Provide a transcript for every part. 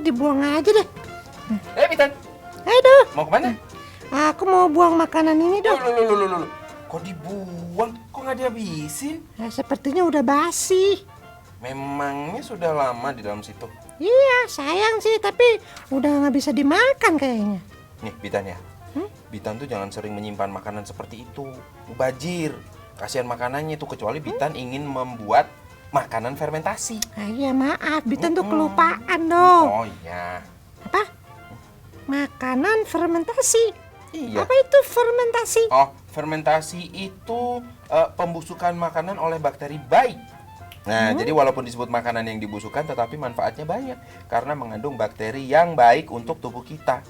dibuang aja deh. Bitan. Aduh, Mau kemana? aku mau buang makanan ini dong. Loh. Kok dibuang? Kok nggak dihabisin? Sepertinya udah basi. Memangnya sudah lama di dalam situ? Iya, sayang sih, tapi udah nggak bisa dimakan kayaknya. Nih, Bitan ya. Bitan tuh jangan sering menyimpan makanan seperti itu. Mubazir. Kasihan makanannya tuh, kecuali Bitan ingin membuat makanan fermentasi. Iya, maaf, Bitan tuh kelupaan dong. Oh iya. Apa? Makanan fermentasi. Iya. Apa itu fermentasi? Oh, fermentasi itu pembusukan makanan oleh bakteri baik. Nah, jadi walaupun disebut makanan yang dibusukan, tetapi manfaatnya banyak karena mengandung bakteri yang baik untuk tubuh kita.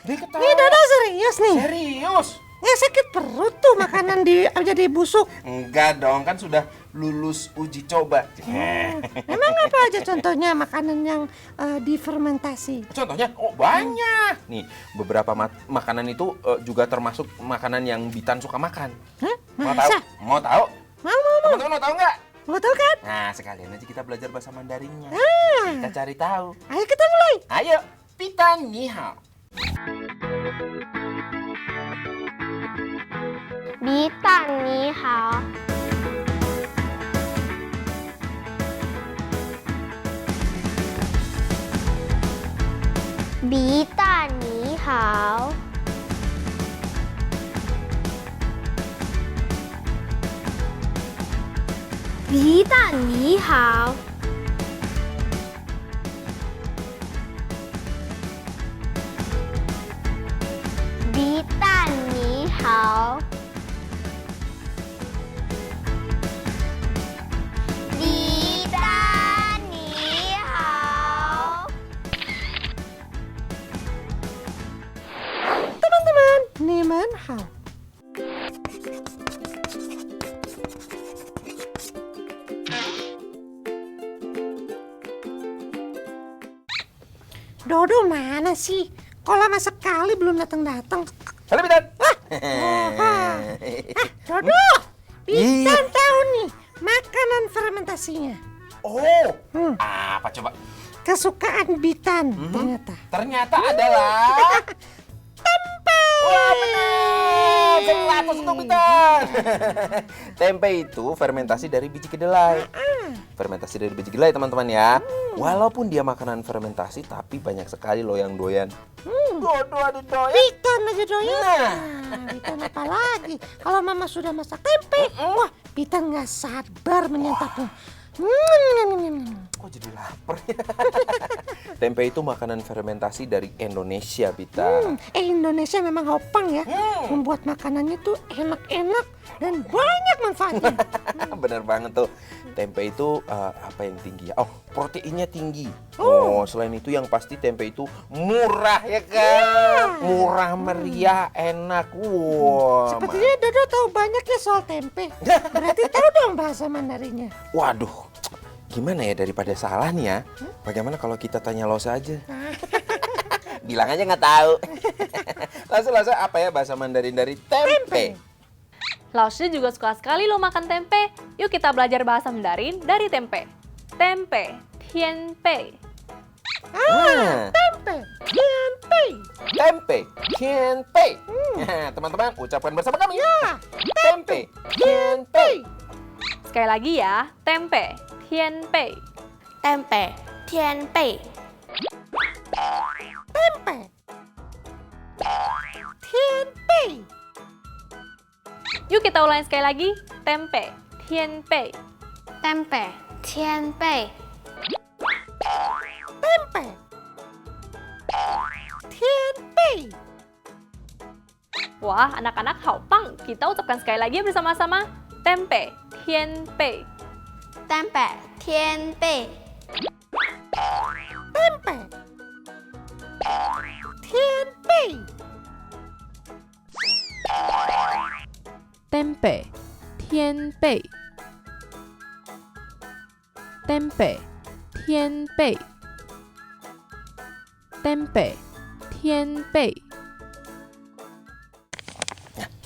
Dia ketawa. Ini Dodo serius nih? Serius? Ya sakit perut tuh makanan jadi busuk. Enggak dong, kan sudah lulus uji coba. Emang apa aja contohnya makanan yang difermentasi? Contohnya, banyak. Nih, beberapa makanan itu juga termasuk makanan yang Bitan suka makan. Hah? Mau tahu? Masa? Mau tahu? Mau. Teman-teman mau tahu nggak? Mau tahu kan? Nah, sekalian aja kita belajar bahasa Mandarinnya. Ah. Kita cari tahu. Ayo kita mulai. Ayo, Bitan ni hao. 米蛋你好，米蛋你好，米蛋你好，米蛋你好。李丹你好， Teman-teman, Niman Hao. Dodo mana sih? Kok lama sekali belum datang-datang? Halo, Bitan. Dodo, Bitan tahu nih makanan fermentasinya. Oh, apa coba? Kesukaan Bitan ternyata. Ternyata adalah Tempe. wah, benar. 100 untuk Bitan. Tempe itu fermentasi dari biji kedelai. Fermentasi dari biji kedelai, teman-teman ya. Walaupun dia makanan fermentasi, tapi banyak sekali loh yang doyan. Dodo ada doyan. Bitan aja doyan. Nah. Bitan apa lagi? Kalau mama sudah masak tempe, wah Bitan nggak sabar menyantapnya. Kok jadi lapar ya? Tempe itu makanan fermentasi dari Indonesia, Bita. Indonesia memang hopang ya. Membuat makanannya tuh enak-enak dan banyak manfaatnya. Bener banget tuh. Tempe itu apa yang tinggi ya? Oh, proteinnya tinggi. Oh, selain itu yang pasti tempe itu murah ya kan? Murah, meriah, enak. Wow. Sepertinya Dodo tahu banyak ya soal tempe. Berarti tahu dong bahasa Mandarinnya. Waduh, gimana ya daripada salah nih ya? Bagaimana kalau kita tanya Lose aja? Bilang aja nggak tahu. Lose apa ya bahasa Mandarin dari tempe? Laoshi juga suka sekali lo makan tempe. Yuk kita belajar bahasa Mandarin dari tempe. Tempe, tianpei. Tempe, tempe. Tempe, tianpei. Teman-teman, ucapkan bersama kami. Tempe, tianpei. Sekali lagi ya, tempe, tianpei. 蛋北天贝， Tempe. Tianpei. Yuk kita ulangi sekali lagi, tempe, tianpei. 蛋北天贝， Tempe. Tianpei. Wah, anak-anak haopang. Kita ucapkan sekali lagi bersama-sama. Tempe, tianpei. 蛋北天贝， Tempe. Tianpei. Tempe, tianpei. Tempe, tianpei. Tempe, tianpei.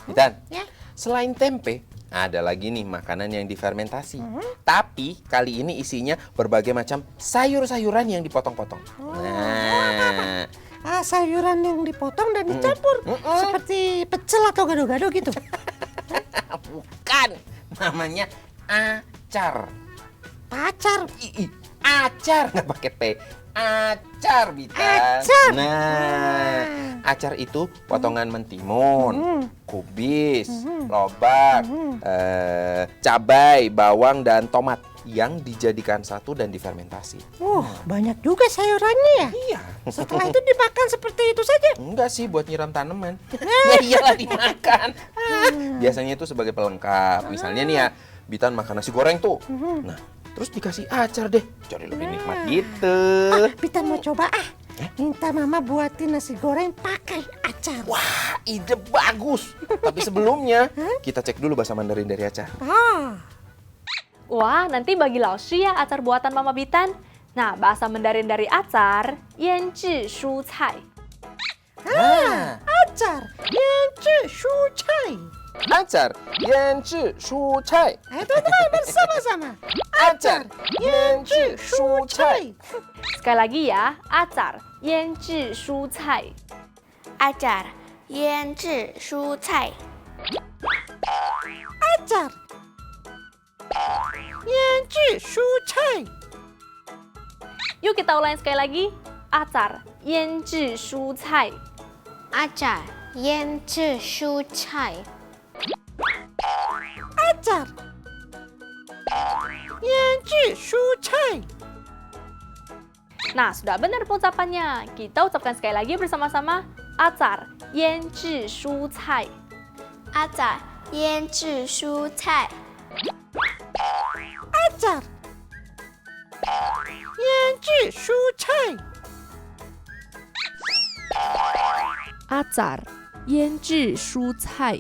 Bitan, Ya. selain tempe, Ada lagi nih makanan yang difermentasi. Tapi kali ini isinya berbagai macam sayur-sayuran yang dipotong-potong. Nah, Sayuran yang dipotong dan dicampur. Seperti pecel atau gado-gado gitu. bukan. Namanya acar. Pacar. Acar nggak pakai T. Acar, Bitan. Acar. Nah, acar itu potongan mentimun, kubis, lobak, cabai, bawang, dan tomat yang dijadikan satu dan difermentasi. Banyak juga sayurannya ya. Iya. Setelah itu dimakan seperti itu saja. Enggak sih, buat nyiram tanaman. Ya iyalah dimakan. Biasanya itu sebagai pelengkap. Misalnya nih ya, Bitan makan nasi goreng tuh. Nah, terus dikasih acar deh. Jadi lebih nikmat gitu. Bitan mau coba minta mama buatin nasi goreng pakai acar. Wah, ide bagus. Tapi sebelumnya, kita cek dulu bahasa Mandarin dari acar. Wah, nanti bagi Laoshi ya acar buatan Mama Bitan. Nah, bahasa Mandarin dari acar, 腌制蔬菜. Acar, 腌制蔬菜. Acar, 腌制蔬菜. Ayo teman-teman bersama-sama. Acar, 腌制蔬菜. Sekali lagi ya, acar, 腌制蔬菜. acar, 腌制蔬菜. Acar, 腌制蔬菜. Yuk kita ulangi sekali lagi. Acar, 腌制蔬菜. acar, 腌制蔬菜. Acar, 腌制蔬菜. Nah, sudah benar pengucapannya. Kita ucapkan sekali lagi bersama-sama. Acar, 腌制蔬菜. acar, 腌制蔬菜. Acar, 腌制蔬菜. acar 腌制蔬菜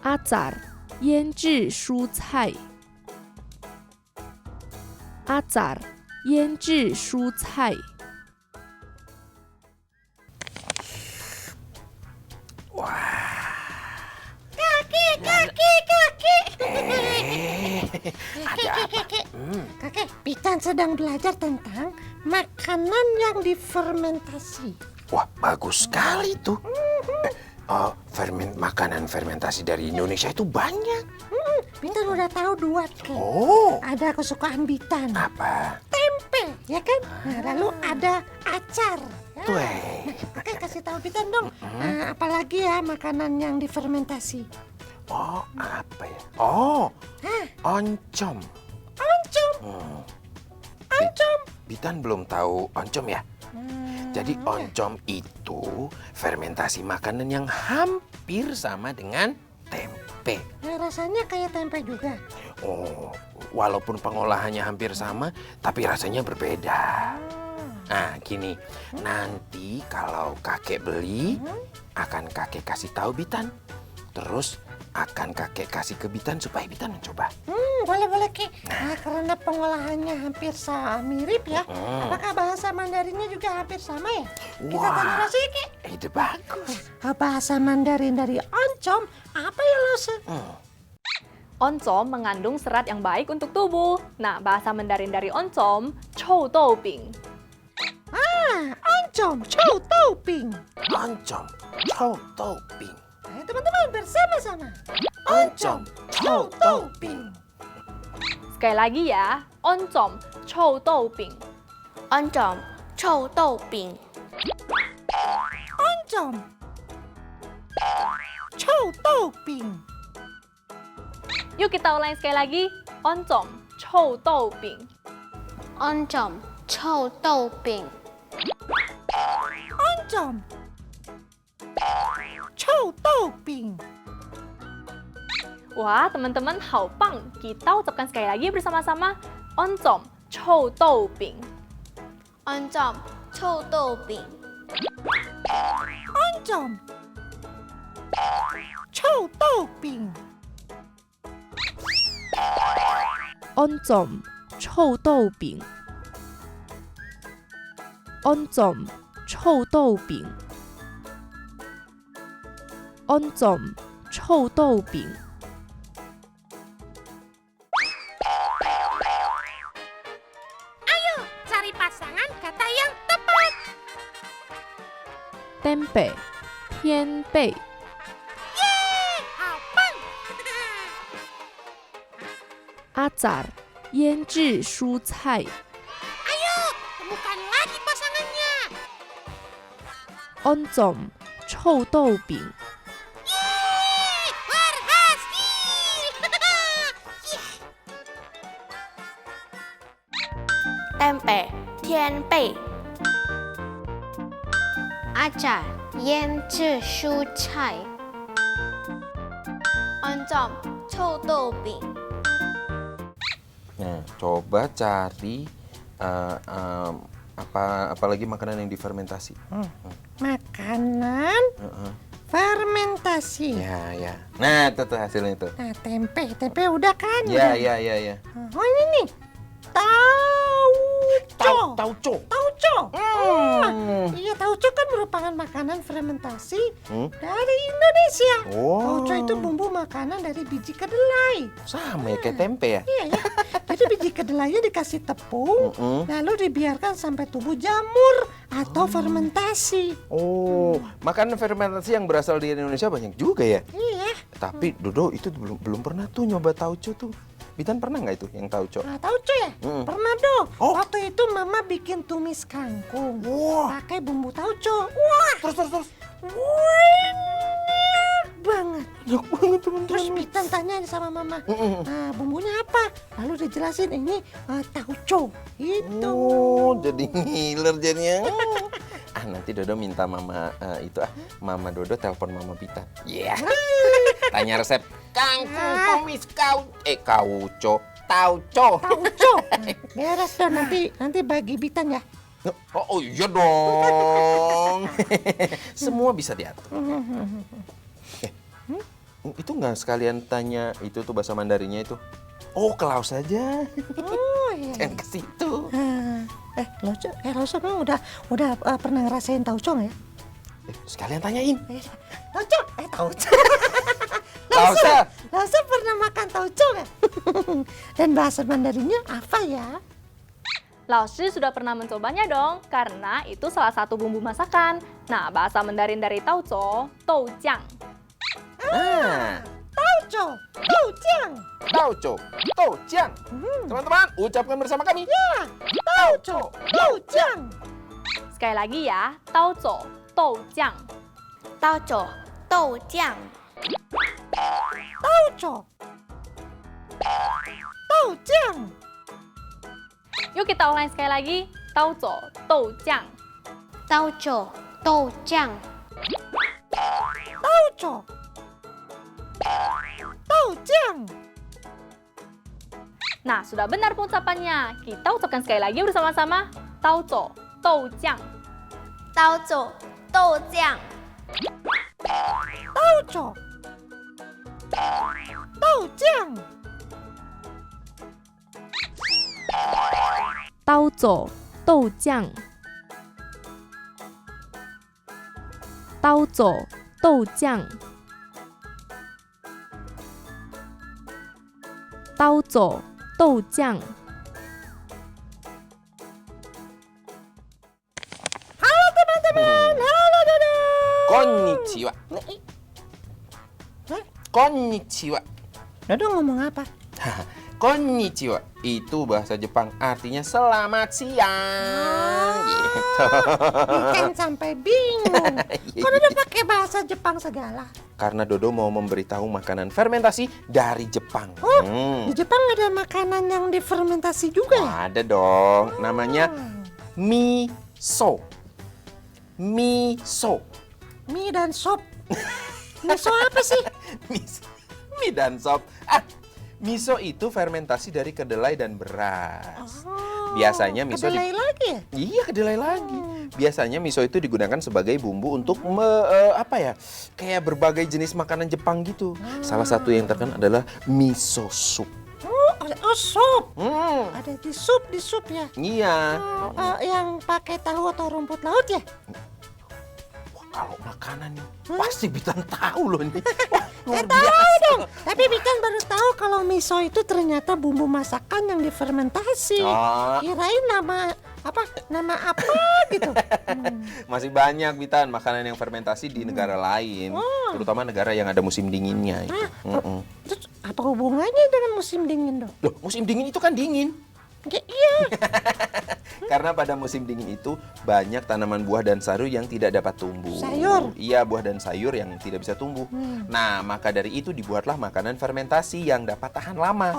acar 腌制蔬菜 acar 腌制蔬菜 Kakek, Bitan sedang belajar tentang makanan yang difermentasi. Wah, bagus sekali tuh. Makanan fermentasi dari Indonesia itu banyak. Bitan udah tahu dua, Kek. Oh, Ada kesukaan Bitan. apa? Tempe, ya kan? Nah, lalu ada acar. Ya. Tuh. Kakek kasih tahu Bitan dong. Apalagi ya makanan yang difermentasi. Oh, apa ya? Oh, oncom. Oncom. Oncom. Bitan belum tahu oncom ya? Jadi oncom itu fermentasi makanan yang hampir sama dengan tempe. Nah, rasanya kayak tempe juga. Oh, walaupun pengolahannya hampir sama, tapi rasanya berbeda. Nah, gini, nanti kalau kakek beli, akan kakek kasih tahu Bitan. Terus akan kakek kasih ke Bitan supaya Bitan mencoba. Boleh, Ki. Nah, karena pengolahannya hampir mirip ya. Apakah bahasa Mandarinnya juga hampir sama ya? Kita tanya Lose, Ki. Ide bagus. Bahasa Mandarin dari oncom apa ya, Lose? Oncom mengandung serat yang baik untuk tubuh. Nah, bahasa Mandarin dari oncom, 臭豆饼. Oncom, chou tau ping. Oncom, chou tau ping. Ayo teman-teman bersama-sama. Oncom, chou tau ping. Sekali lagi ya, oncom, 臭豆饼. oncom, 臭豆饼. Oncom, chou tau ping. Yuk kita ulangi sekali lagi. Oncom, 臭豆饼. oncom, 臭豆饼. Oncom, chou tau ping. Wah, teman-teman, hao bang. Kita ucapkan sekali lagi bersama-sama. Oncom, 臭豆饼. oncom, 臭豆饼. Oncom, chou tau ping. oncom 臭豆饼 oncom 臭豆饼 oncom 臭豆饼。 Cari pasangan kata yang tepat. Tempe, 天贝。 Apang. 阿扎儿，腌制蔬菜。 Ayo, temukan lagi pasangannya. Oncom, 臭豆饼。 Berhasil. tempe 天贝，阿扎腌制蔬菜，oncom 臭豆饼， Nah, coba cari apalagi makanan yang difermentasi. Makanan fermentasi. Ya. Nah, itu tuh hasilnya tuh. Nah, tempe udah kan? Ya. Oh, ini nih. Tauco. Tauco. Iya, tauco kan merupakan makanan fermentasi dari Indonesia. Oh. Tauco itu bumbu makanan dari biji kedelai. Sama ya kayak tempe ya? Iya ya. Jadi biji kedelainya dikasih tepung, lalu dibiarkan sampai tumbuh jamur atau fermentasi. Oh, makanan fermentasi yang berasal di Indonesia banyak juga ya? Iya. Tapi Dodo itu belum pernah tuh nyoba tauco tuh. Bitan pernah nggak itu yang tauco? Nah, tauco ya? Pernah dong. Oh. Waktu itu mama bikin tumis kangkung. Wah. Pakai bumbu tauco. Wah. Terus. Enak banget. Enak banget teman-teman. Terus Bitan tanya sama mama, bumbunya apa? Lalu dijelasin ini tauco. Itu. Oh, jadi ngiler jadinya. Nanti Dodo minta mama Mama Dodo telepon Mama Bitan. Iya. Tanya resep kangkung tumis tauco. Tauco. Beres dong, nanti bagi Bitan ya. Oh iya dong. Semua bisa diatur. Itu nggak sekalian tanya itu tuh bahasa Mandarinnya itu? Oh, ke Laos saja. Oh iya. Jangan ke situ. Lauco memang udah pernah ngerasain tauco nggak ya? Sekalian tanyain. Tauco. Lausa. Lausa pernah makan tauco nggak? Dan bahasa Mandarinnya apa ya? Laoshi sudah pernah mencobanya dong, karena itu salah satu bumbu masakan. Nah, bahasa Mandarin dari tauco, toujang. Tauco. Toujang. Teman-teman, ucapkan bersama kami. Tauco. Sekali lagi ya, tauco, toujang. 刀酒豆酱， Taujang. Yuk kita ulangi sekali lagi, tauco, toujang. 刀酒豆酱， Taujang. Nah, sudah benar pengucapannya. Kita ucapkan sekali lagi bersama-sama, tauco, toujang. 刀酒豆酱， Taujang. 刀走豆酱。刀走豆酱。刀走豆酱。 Konnichiwa. Konnichiwa. Dodo ngomong apa? Konnichiwa itu bahasa Jepang artinya selamat siang. Gitu. Kan sampai bingung. Kok Dodo pakai bahasa Jepang segala? Karena Dodo mau memberitahu makanan fermentasi dari Jepang. Di Jepang ada makanan yang difermentasi juga ya? Ada dong, namanya miso. Miso. Mie dan sop. Miso apa sih? Mie dan sop. Miso itu fermentasi dari kedelai dan beras. Biasanya miso kedelai lagi ya? Iya, kedelai lagi. Biasanya miso itu digunakan sebagai bumbu untuk kayak berbagai jenis makanan Jepang gitu. Salah satu yang terkenal adalah miso soup. Oh, sup. Ada di sup ya? Iya. Yang pakai tahu atau rumput laut ya? Kalau makanan nih, pasti Bitan tahu loh ini. Wah, luar Tahu biasa. dong. Tapi Bitan baru tahu kalau miso itu ternyata bumbu masakan yang difermentasi. Oh. Kirain nama apa gitu. Masih banyak Bitan makanan yang fermentasi di negara lain, terutama negara yang ada musim dinginnya itu. Terus apa hubungannya dengan musim dingin dong? Loh, musim dingin itu kan dingin. Iya. Karena pada musim dingin itu banyak tanaman buah dan sayur yang tidak dapat tumbuh. Sayur? Iya, buah dan sayur yang tidak bisa tumbuh. Nah, maka dari itu dibuatlah makanan fermentasi yang dapat tahan lama.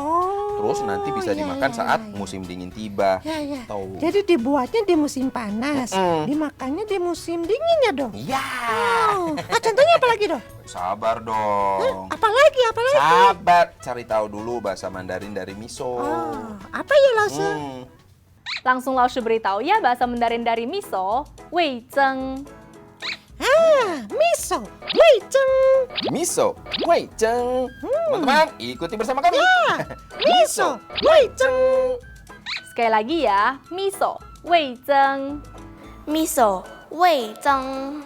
Terus nanti bisa dimakan saat musim dingin tiba. Ya. Tuh. Jadi dibuatnya di musim panas, dimakannya di musim dingin ya dong? Iya. Contohnya apa lagi dong? Sabar dong. Apalagi? Sabar, cari tahu dulu bahasa Mandarin dari miso. Apa ya Lause? Langsung Laoshi beritahu ya bahasa Mandarin dari miso, wei zheng. Miso, weiceng. Miso, wei zheng. Teman-teman, ikuti bersama kami. Miso, weiceng. Sekali lagi ya, miso, wei zheng. miso 味增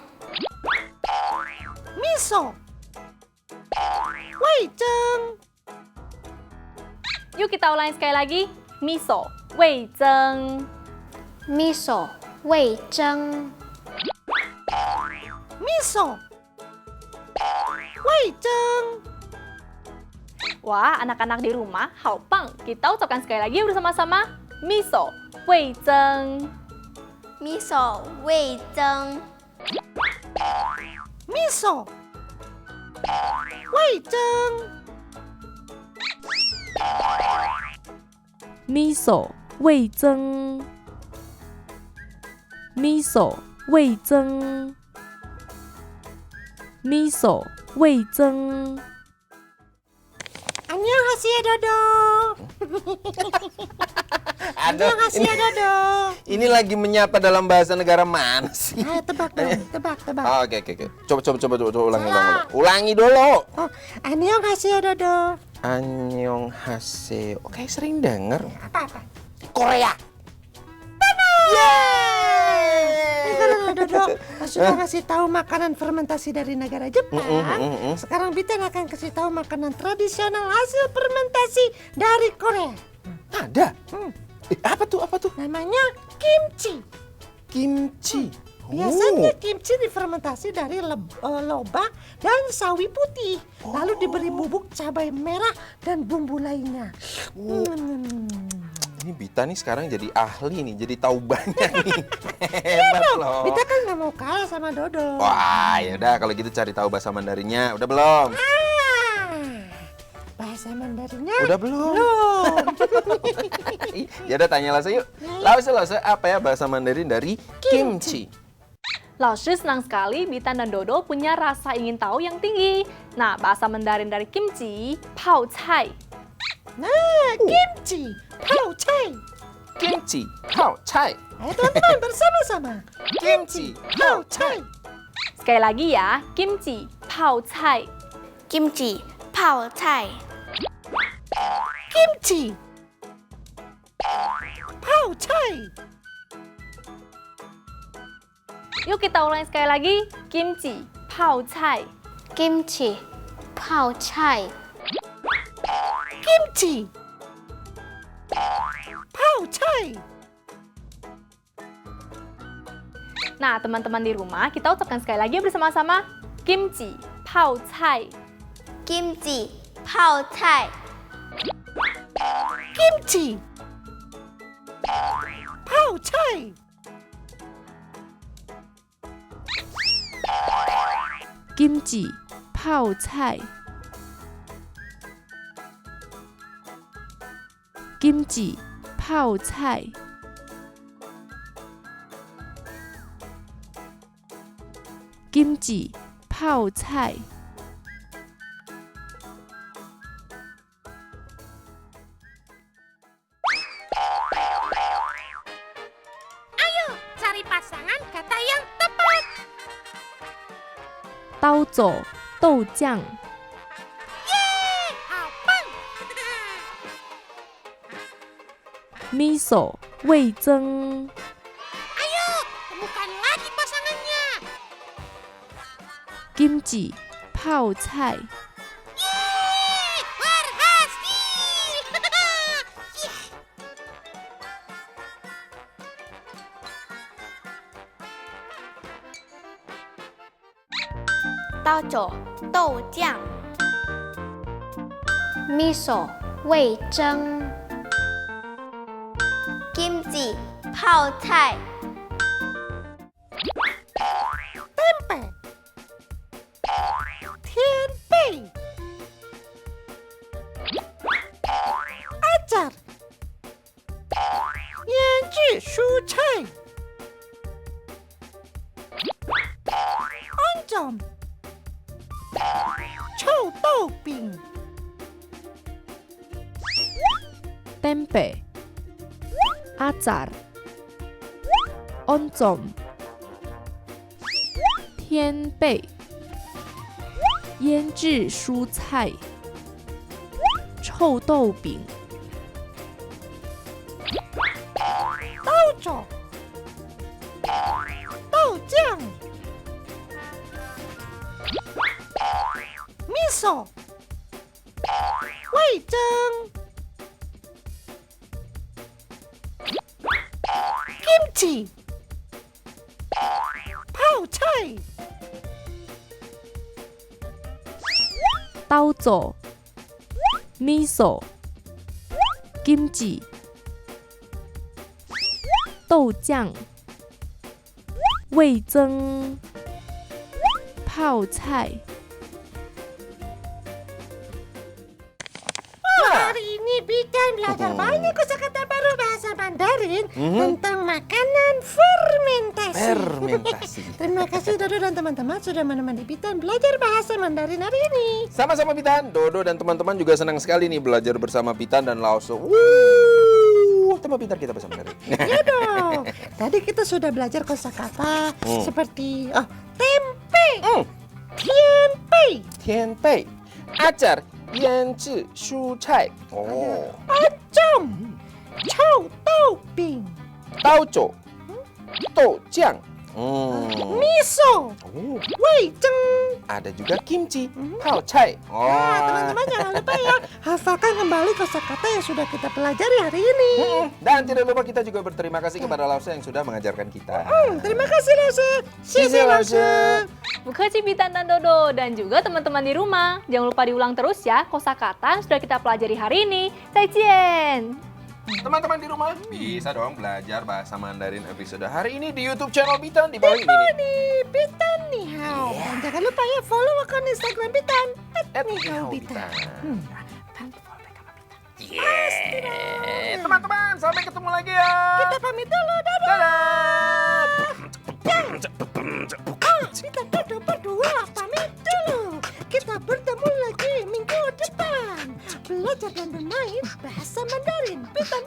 Miso, weiceng. Yuk kita ulangi sekali lagi, miso, wei zheng. miso 味增 Miso, weiceng. Wah, anak-anak di rumah, hao bang. Kita ucapkan sekali lagi bersama-sama, miso, wei zheng. miso 味增 Miso, weiceng. miso 味增，miso 味增，miso 味增。 Annyeonghaseyo Dodo. Aduh, Annyeonghaseyo Dodo. ini lagi menyapa dalam bahasa negara mana sih? Ayo tebak dong, tebak. Oh, oke. Coba ulangi. Ulangi dulu. Oh, annyeonghaseyo Dodo. Annyeonghaseyo. Oke, sering denger. Apa? Korea. Dodo sudah ngasih tahu makanan fermentasi dari negara Jepang. Sekarang Bitan akan kasih tahu makanan tradisional hasil fermentasi dari Korea. Ada. Apa tuh? Namanya kimchi. Kimchi. Biasanya kimchi difermentasi dari lobak dan sawi putih. Lalu diberi bubuk cabai merah dan bumbu lainnya. Ini Bita nih sekarang jadi ahli nih, jadi tahu banyak nih. Hebat loh. Bita kan nggak mau kalah sama Dodo. Wah, yaudah kalau gitu cari tahu bahasa Mandarinnya. Udah belum? Bahasa Mandarinnya Udah belum? belum. Ya udah tanya Lause yuk. Lause, apa ya bahasa Mandarin dari kimchi? Laoshi senang sekali Bitan dan Dodo punya rasa ingin tahu yang tinggi. Nah, bahasa Mandarin dari kimchi, pao cai. Nah, kimchi, pao cai. Kimchi, pao cai. Ayo teman-teman bersama-sama. Kimchi, Pao cai. Sekali lagi ya, kimchi, pao cai. kimchi 泡菜 Kimchi, pao cai. Yuk kita ulangi sekali lagi, kimchi, pao cai. kimchi 泡菜 Kimchi, pao cai. Nah, teman-teman di rumah, kita ucapkan sekali lagi bersama-sama, kimchi, pao cai. kimchi 泡菜 Kimchi, pao cai. kimchi 泡菜，kimchi 泡菜，kimchi 泡菜。 Cari pasangan kata yang tepat. 刀走豆酱， Apang. miso 味增， Ayo, temukan lagi pasangannya. kimchi 泡菜 刀酒豆酱，miso 味增，kimchi 泡菜，天贝、acar、腌制蔬菜、oncom、臭豆饼、 tempe acar oncom 天贝腌制蔬菜臭豆饼豆种、豆酱、miso、味增、kimchi、泡菜、刀走 miso kimchi 豆酱味增泡菜 Hari ini Bidan belajar banyak kosakata baru bahasa Mandarin tentang makanan fermentasi. Fermentasi. Terima kasih Dodo dan teman-teman sudah menemani Bidan belajar bahasa Mandarin hari ini. Sama-sama Pitan, Dodo dan teman-teman juga senang sekali nih belajar bersama Pitan dan Laoso. Teman pintar kita bersama Mandarin. Ya dong. Tadi kita sudah belajar kosakata seperti tempe, tianpei, Tianpei, acar, 腌制蔬菜 oh, oncom, 臭豆饼, 刀酒豆酱 miso, oh, 味增. ada juga kimchi, 泡菜 oh. Nah, teman-teman jangan lupa ya, hafalkan kembali kosakata yang sudah kita pelajari hari ini. Dan tidak lupa kita juga berterima kasih kepada Laoso yang sudah mengajarkan kita. Terima kasih Lause. Xie Laoso. Bukaci Bitan dan Dodo dan juga teman-teman di rumah. Jangan lupa diulang terus ya kosakata yang sudah kita pelajari hari ini. Zaijian. Teman-teman di rumah bisa dong belajar bahasa Mandarin episode hari ini di YouTube channel Bitan di bawah ini nih. Di Bitan Ni Hao. Dan jangan lupa ya follow akun Instagram Bitan @nihao_bitan. Teman-teman, sampai ketemu lagi ya. Kita pamit dulu, dadah. Dadah. Kita Dodo berdua pamit dulu. Kita bertemu lagi minggu depan. Belajar dan bermain bahasa Mandarin. Bitan